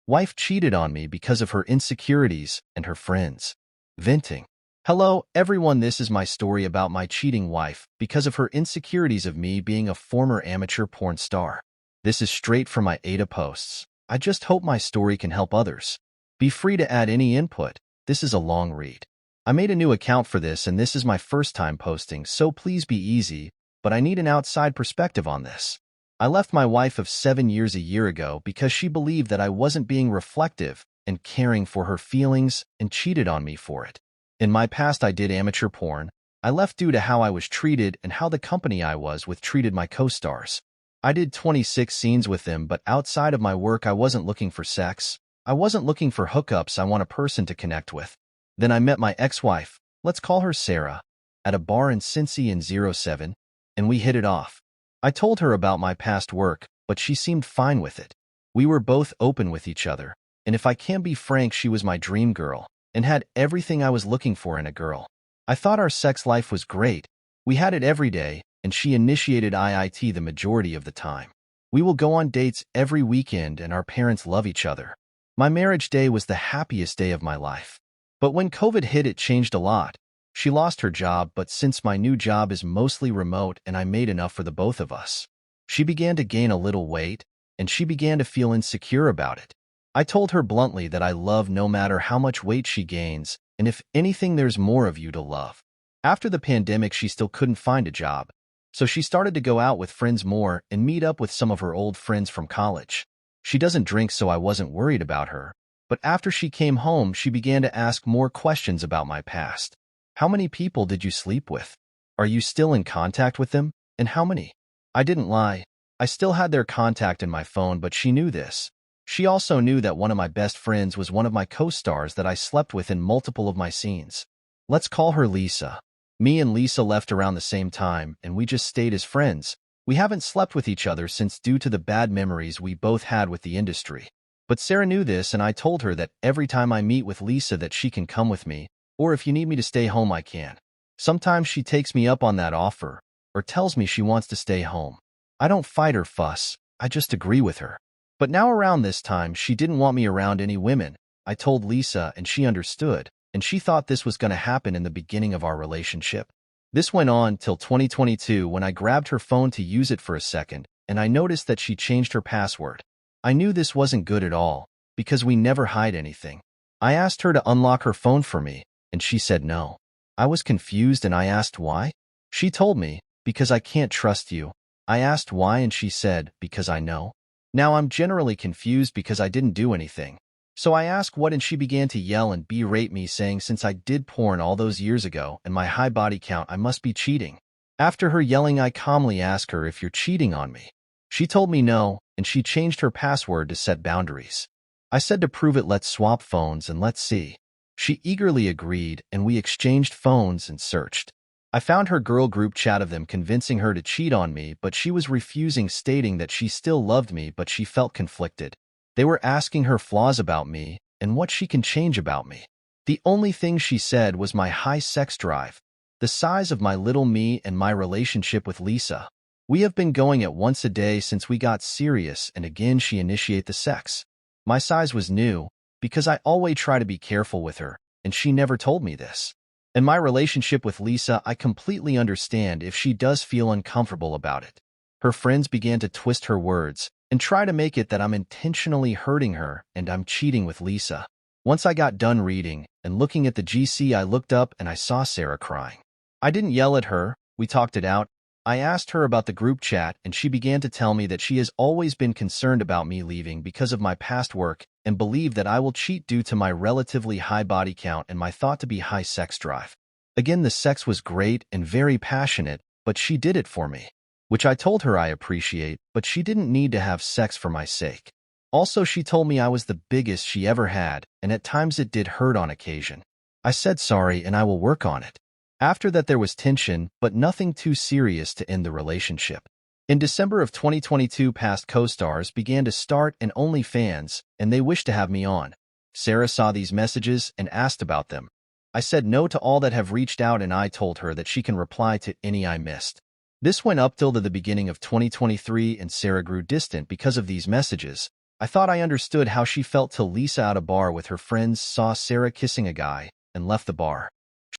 Wife cheated on me because of her insecurities and her friends. Venting. Hello, everyone. This is my story about my cheating wife because of her insecurities of me being a former amateur porn star. This is straight from my Ada posts. I just hope my story can help others. Be free to add any input. This is a long read. I made a new account for this and this is my first time posting, so please be easy, but I need an outside perspective on this. I left my wife of 7 years a year ago because she believed that I wasn't being reflective and caring for her feelings and cheated on me for it. In my past, I did amateur porn. I left due to how I was treated and how the company I was with treated my co-stars. I did 26 scenes with them, but outside of my work, I wasn't looking for sex. I wasn't looking for hookups. I want a person to connect with. Then I met my ex-wife, let's call her Sarah, at a bar in Cincy in '07, and we hit it off. I told her about my past work, but she seemed fine with it. We were both open with each other, and if I can be frank, she was my dream girl and had everything I was looking for in a girl. I thought our sex life was great. We had it every day, and she initiated it the majority of the time. We will go on dates every weekend, and our parents love each other. My marriage day was the happiest day of my life. But when COVID hit, it changed a lot. She lost her job, but since my new job is mostly remote and I made enough for the both of us, she began to gain a little weight, and she began to feel insecure about it. I told her bluntly that I love no matter how much weight she gains, and if anything, there's more of you to love. After the pandemic, she still couldn't find a job, so she started to go out with friends more and meet up with some of her old friends from college. She doesn't drink, so I wasn't worried about her, but after she came home, she began to ask more questions about my past. How many people did you sleep with? Are you still in contact with them? And how many? I didn't lie. I still had their contact in my phone, but she knew this. She also knew that one of my best friends was one of my co-stars that I slept with in multiple of my scenes. Let's call her Lisa. Me and Lisa left around the same time, and we just stayed as friends. We haven't slept with each other since due to the bad memories we both had with the industry. But Sarah knew this, and I told her that every time I meet with Lisa that she can come with me, or if you need me to stay home, I can. Sometimes she takes me up on that offer, or tells me she wants to stay home. I don't fight or fuss, I just agree with her. But now around this time, she didn't want me around any women. I told Lisa, and she understood, and she thought this was going to happen in the beginning of our relationship. This went on till 2022 when I grabbed her phone to use it for a second, and I noticed that she changed her password. I knew this wasn't good at all, because we never hide anything. I asked her to unlock her phone for me, and she said no. I was confused and I asked why. She told me, because I can't trust you. I asked why and she said, because I know. Now I'm generally confused because I didn't do anything. So I asked what, and she began to yell and berate me, saying since I did porn all those years ago and my high body count, I must be cheating. After her yelling, I calmly asked her if you're cheating on me. She told me no, and she changed her password to set boundaries. I said to prove it, let's swap phones and let's see. She eagerly agreed, and we exchanged phones and searched. I found her girl group chat of them convincing her to cheat on me, but she was refusing, stating that she still loved me, but she felt conflicted. They were asking her flaws about me and what she can change about me. The only thing she said was my high sex drive, the size of my little me, and my relationship with Lisa. We have been going at once a day since we got serious, and again she initiate the sex. My size was new, because I always try to be careful with her, and she never told me this. In my relationship with Lisa, I completely understand if she does feel uncomfortable about it. Her friends began to twist her words and try to make it that I'm intentionally hurting her and I'm cheating with Lisa. Once I got done reading and looking at the GC, I looked up and I saw Sarah crying. I didn't yell at her, we talked it out. I asked her about the group chat, and she began to tell me that she has always been concerned about me leaving because of my past work and believed that I will cheat due to my relatively high body count and my thought to be high sex drive. Again, the sex was great and very passionate, but she did it for me, which I told her I appreciate, but she didn't need to have sex for my sake. Also, she told me I was the biggest she ever had, and at times it did hurt on occasion. I said sorry and I will work on it. After that, there was tension, but nothing too serious to end the relationship. In December of 2022, past co-stars began to start an OnlyFans, and they wished to have me on. Sarah saw these messages and asked about them. I said no to all that have reached out, and I told her that she can reply to any I missed. This went up till the beginning of 2023, and Sarah grew distant because of these messages, I thought I understood how she felt till Lisa at a bar with her friends saw Sarah kissing a guy and left the bar.